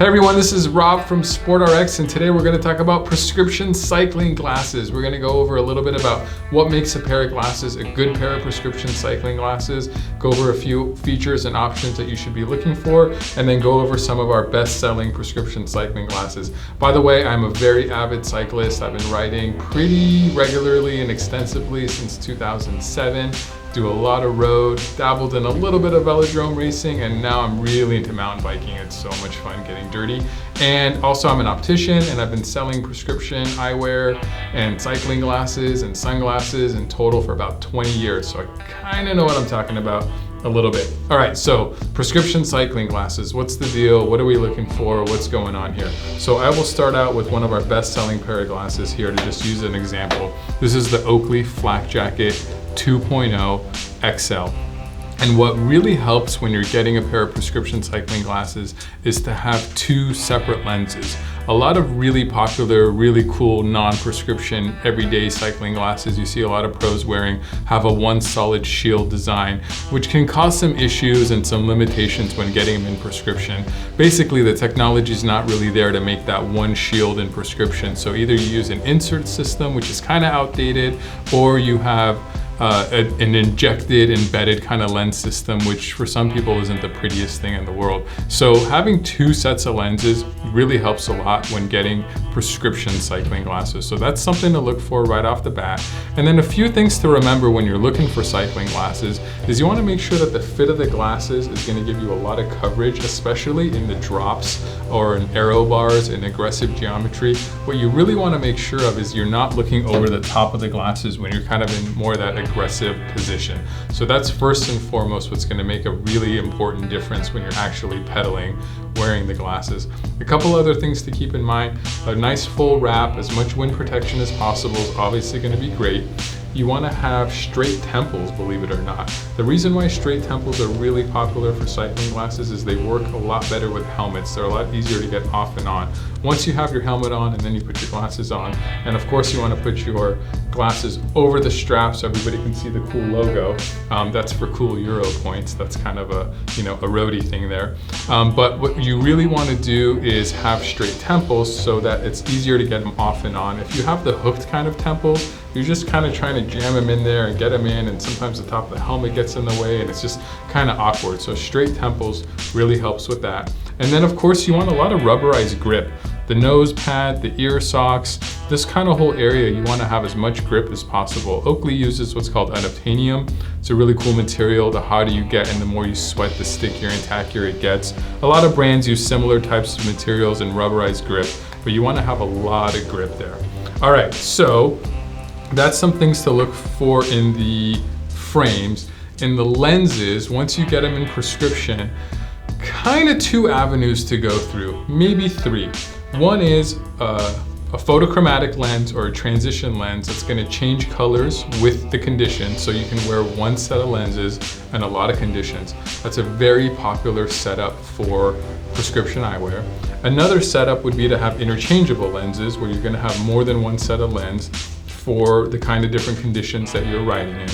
Hey everyone, this is Rob from SportRx, and today we're going to talk about prescription cycling glasses. We're going to go over a little bit about what makes a pair of glasses a good pair of prescription cycling glasses, go over a few features and options that you should be looking for, and then go over some of our best-selling prescription cycling glasses. By the way, I'm a very avid cyclist. I've been riding pretty regularly and extensively since 2007. Do a lot of road, dabbled in a little bit of velodrome racing, and now I'm really into mountain biking. It's so much fun getting dirty. And also I'm an optician, and I've been selling prescription eyewear and cycling glasses and sunglasses in total for about 20 years. So I kind of know what I'm talking about a little bit. All right, so prescription cycling glasses, what's the deal? What are we looking for? What's going on here? So I will start out with one of our best selling pair of glasses here to just use an example. This is the Oakley Flak Jacket 2.0 XL. And what really helps when you're getting a pair of prescription cycling glasses is to have two separate lenses. A lot of really popular, really cool non-prescription everyday cycling glasses you see a lot of pros wearing have a one solid shield design, which can cause some issues and some limitations when getting them in prescription. Basically, the technology is not really there to make that one shield in prescription. So either you use an insert system, which is kind of outdated, or you have an injected, embedded kind of lens system, which for some people isn't the prettiest thing in the world. So having two sets of lenses really helps a lot when getting prescription cycling glasses. So that's something to look for right off the bat. And then a few things to remember when you're looking for cycling glasses is you want to make sure that the fit of the glasses is going to give you a lot of coverage, especially in the drops or in aero bars in aggressive geometry. What you really want to make sure of is you're not looking over the top of the glasses when you're kind of in more of that aggressive position. So that's first and foremost what's going to make a really important difference when you're actually pedaling wearing the glasses. A couple other things to keep in mind: a nice full wrap, as much wind protection as possible is obviously going to be great. You want to have straight temples, believe it or not. The reason why straight temples are really popular for cycling glasses is they work a lot better with helmets. They're a lot easier to get off and on. Once you have your helmet on and then you put your glasses on, and of course you want to put your glasses over the strap so everybody can see the cool logo. That's for cool Euro points. That's kind of a, a roadie thing there. But what you really want to do is have straight temples so that it's easier to get them off and on. If you have the hooked kind of temples, you're just kind of trying to jam them in there and get them in, and sometimes the top of the helmet gets in the way and it's just kind of awkward. So straight temples really helps with that. And then of course you want a lot of rubberized grip. The nose pad, the ear socks, this kind of whole area, you want to have as much grip as possible. Oakley uses what's called unobtainium. It's a really cool material. The hotter you get and the more you sweat, the stickier and tackier it gets. A lot of brands use similar types of materials and rubberized grip, but you want to have a lot of grip there. All right, so that's some things to look for in the frames. In the lenses, once you get them in prescription, kind of two avenues to go through, maybe three. One is a photochromatic lens or a transition lens that's going to change colors with the condition, so you can wear one set of lenses and a lot of conditions. That's a very popular setup for prescription eyewear. Another setup would be to have interchangeable lenses, where you're going to have more than one set of lens for the kind of different conditions that you're riding in.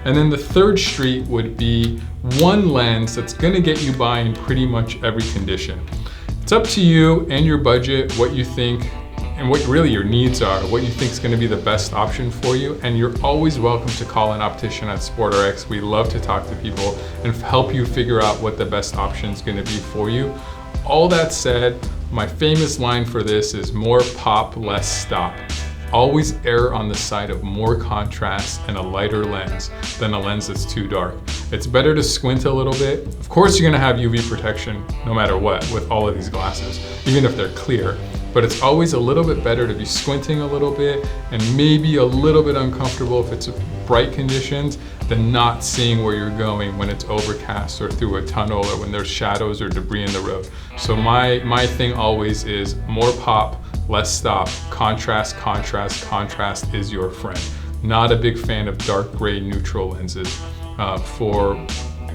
And then the third street would be one lens that's going to get you by in pretty much every condition. It's up to you and your budget, what you think and what really your needs are, what you think is going to be the best option for you. And you're always welcome to call an optician at SportRx. We love to talk to people and help you figure out what the best option is going to be for you. All that said, my famous line for this is more pop, less stop. Always err on the side of more contrast and a lighter lens than a lens that's too dark. It's better to squint a little bit. Of course, you're gonna have UV protection no matter what with all of these glasses, even if they're clear. But it's always a little bit better to be squinting a little bit and maybe a little bit uncomfortable if it's bright conditions than not seeing where you're going when it's overcast or through a tunnel or when there's shadows or debris in the road. So my thing always is more pop, less stop. Contrast, contrast, contrast is your friend. Not a big fan of dark gray neutral lenses for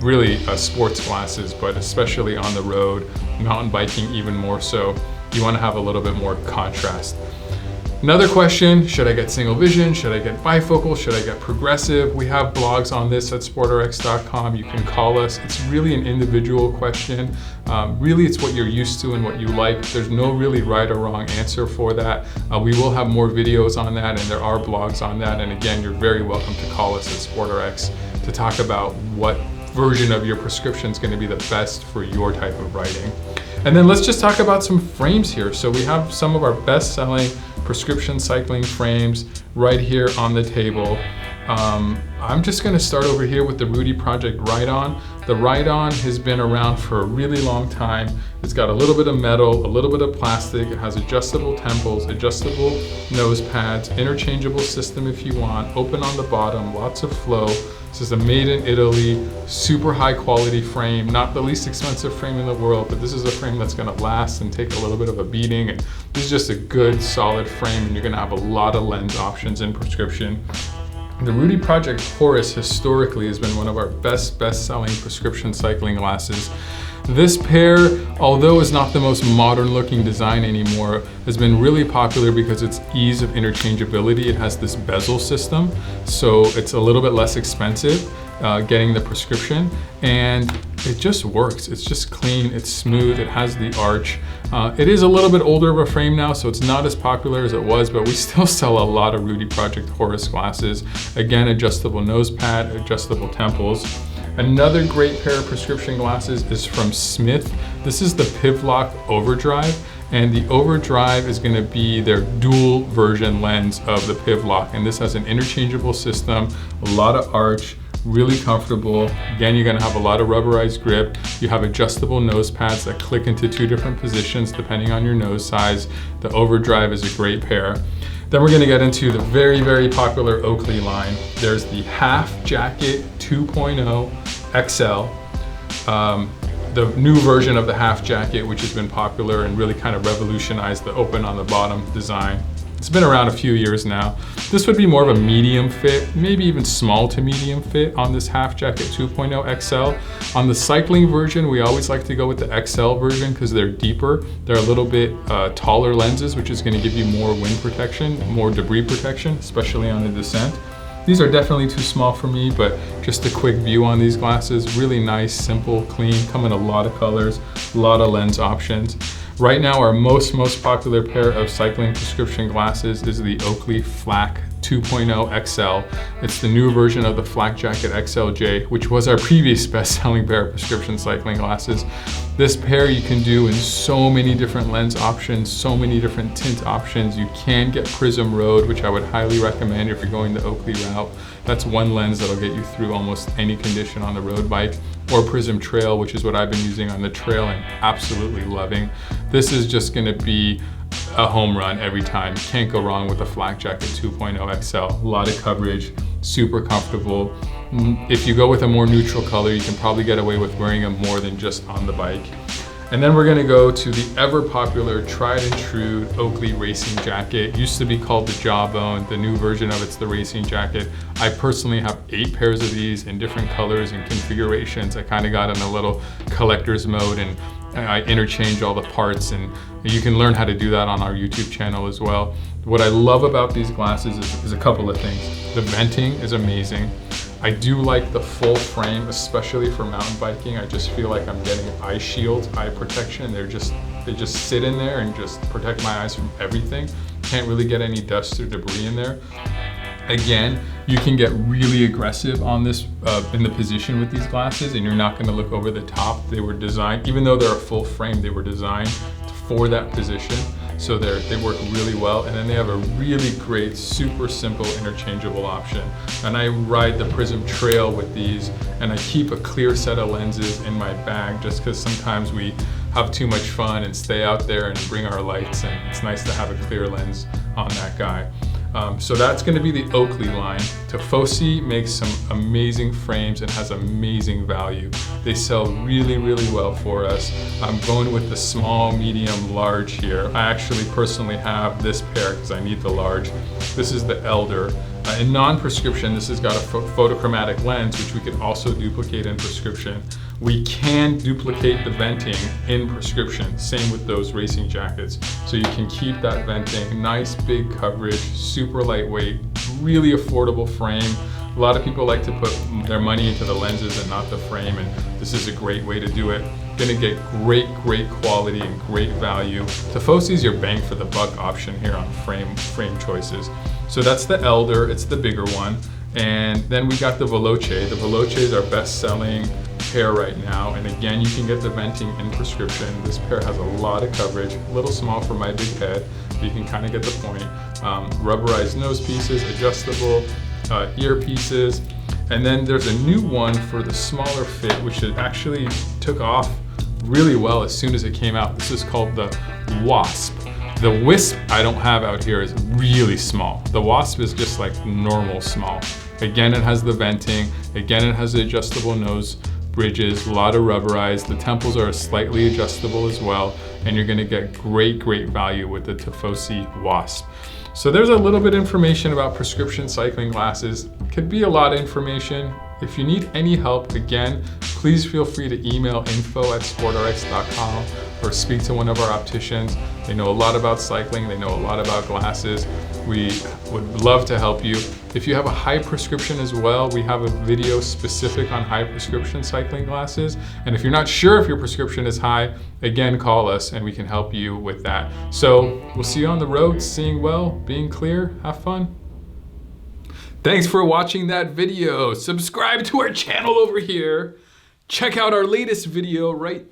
really sports glasses, but especially on the road, mountain biking even more so. You want to have a little bit more contrast. Another question, should I get single vision? Should I get bifocal? Should I get progressive? We have blogs on this at sportrx.com. You can call us. It's really an individual question. Really, it's what you're used to and what you like. There's no really right or wrong answer for that. We will have more videos on that, and there are blogs on that. And again, you're very welcome to call us at SportRx to talk about what version of your prescription is going to be the best for your type of writing. And then let's just talk about some frames here. So we have some of our best-selling prescription cycling frames right here on the table. I'm just going to start over here with the Rudy Project Ride-On. The Ride-On has been around for a really long time. It's got a little bit of metal, a little bit of plastic. It has adjustable temples, adjustable nose pads, interchangeable system if you want, open on the bottom, lots of flow. This is a made in Italy, super high quality frame, not the least expensive frame in the world, but this is a frame that's gonna last and take a little bit of a beating. And this is just a good, solid frame, and you're gonna have a lot of lens options in prescription. The Rudy Project Horus historically has been one of our best-selling prescription cycling glasses. This pair, although is not the most modern looking design anymore, has been really popular because its ease of interchangeability. It has this bezel system, so it's a little bit less expensive getting the prescription, and it just works. It's just clean, it's smooth, it has the arch. It is a little bit older of a frame now, so it's not as popular as it was, but we still sell a lot of Rudy Project Horus glasses. Again, adjustable nose pad, adjustable temples. Another great pair of prescription glasses is from Smith. This is the Pivlock Overdrive, and the Overdrive is going to be their dual version lens of the Pivlock, and this has an interchangeable system, a lot of arch, really comfortable. Again, you're going to have a lot of rubberized grip. You have adjustable nose pads that click into 2 different positions depending on your nose size. The Overdrive is a great pair. Then we're going to get into the very popular Oakley line. There's the Half Jacket 2.0 XL, the new version of the Half Jacket, which has been popular and really kind of revolutionized the open on the bottom design. It's been around a few years now. This would be more of a medium fit, maybe even small to medium fit on this Half Jacket 2.0 XL. On the cycling version, we always like to go with the XL version because they're deeper. They're a little bit taller lenses, which is going to give you more wind protection, more debris protection, especially on the descent. These are definitely too small for me, but just a quick view on these glasses. Really nice, simple, clean, come in a lot of colors, a lot of lens options. Right now, our most popular pair of cycling prescription glasses is the Oakley Flak 2.0 XL. It's the new version of the Flak Jacket XLJ, which was our previous best-selling pair of prescription cycling glasses. This pair you can do in so many different lens options, so many different tint options. You can get Prism Road, which I would highly recommend if you're going the Oakley route. That's one lens that'll get you through almost any condition on the road bike. Or Prism Trail, which is what I've been using on the trail and absolutely loving. This is just gonna be a home run every time. You can't go wrong with the Flak Jacket 2.0 XL. A lot of coverage, super comfortable. If you go with a more neutral color, you can probably get away with wearing them more than just on the bike. And then we're gonna go to the ever popular, tried and true Oakley Racing Jacket. It used to be called the Jawbone. The new version of it's the Racing Jacket. I personally have 8 pairs of these in different colors and configurations. I kind of got in a little collector's mode, and I interchange all the parts, and you can learn how to do that on our YouTube channel as well. What I love about these glasses is a couple of things. The venting is amazing. I do like the full frame, especially for mountain biking. I just feel like I'm getting eye shields, eye protection. They just sit in there and just protect my eyes from everything. Can't really get any dust or debris in there. Again, you can get really aggressive on this in the position with these glasses, and you're not going to look over the top. They were designed, even though they're a full frame, they were designed for that position. So they work really well, and then they have a really great, super simple interchangeable option. And I ride the Prism Trail with these, and I keep a clear set of lenses in my bag just because sometimes we have too much fun and stay out there and bring our lights, and it's nice to have a clear lens on that guy. So that's going to be the Oakley line. Tifosi makes some amazing frames and has amazing value. They sell really well for us. I'm going with the small, medium, large here. I actually personally have this pair because I need the large. This is the Elder. In non-prescription, this has got a photochromatic lens, which we could also duplicate in prescription. we can duplicate the venting in prescription. Same with those racing jackets. So you can keep that venting, nice big coverage, super lightweight, really affordable frame. A lot of people like to put their money into the lenses and not the frame, and this is a great way to do it. Gonna get great quality and great value. Tifosi is your bang for the buck option here on frame choices. So that's the Elder, it's the bigger one. And then we got the Veloce. The Veloce is our best-selling pair right now. And again, you can get the venting in prescription. This pair has a lot of coverage, a little small for my big head, but you can kind of get the point. Rubberized nose pieces, adjustable ear pieces. And then there's a new one for the smaller fit, which it actually took off really well as soon as it came out. This is called the Wasp. The Wisp I don't have out here is really small. The Wasp is just like normal small. Again, it has the venting. Again, it has the adjustable nose bridges, a lot of rubberized. The temples are slightly adjustable as well, and you're gonna get great value with the Tifosi Wasp. So there's a little bit of information about prescription cycling glasses. Could be a lot of information. If you need any help, again, please feel free to email info@sportrx.com or speak to one of our opticians. They know a lot about cycling, they know a lot about glasses. We would love to help you. If you have a high prescription as well, we have a video specific on high prescription cycling glasses. And if you're not sure if your prescription is high, again, call us and we can help you with that. So we'll see you on the road, seeing well, being clear, have fun. Thanks for watching that video. Subscribe to our channel over here. Check out our latest video right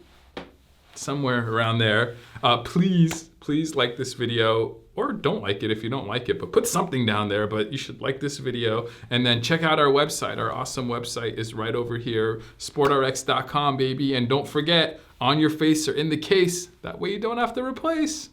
somewhere around there. Please like this video, or don't like it if you don't like it, but put something down there, but you should like this video. And then check out our website. Our awesome website is right over here, sportrx.com, baby. And don't forget, on your face or in the case, that way you don't have to replace.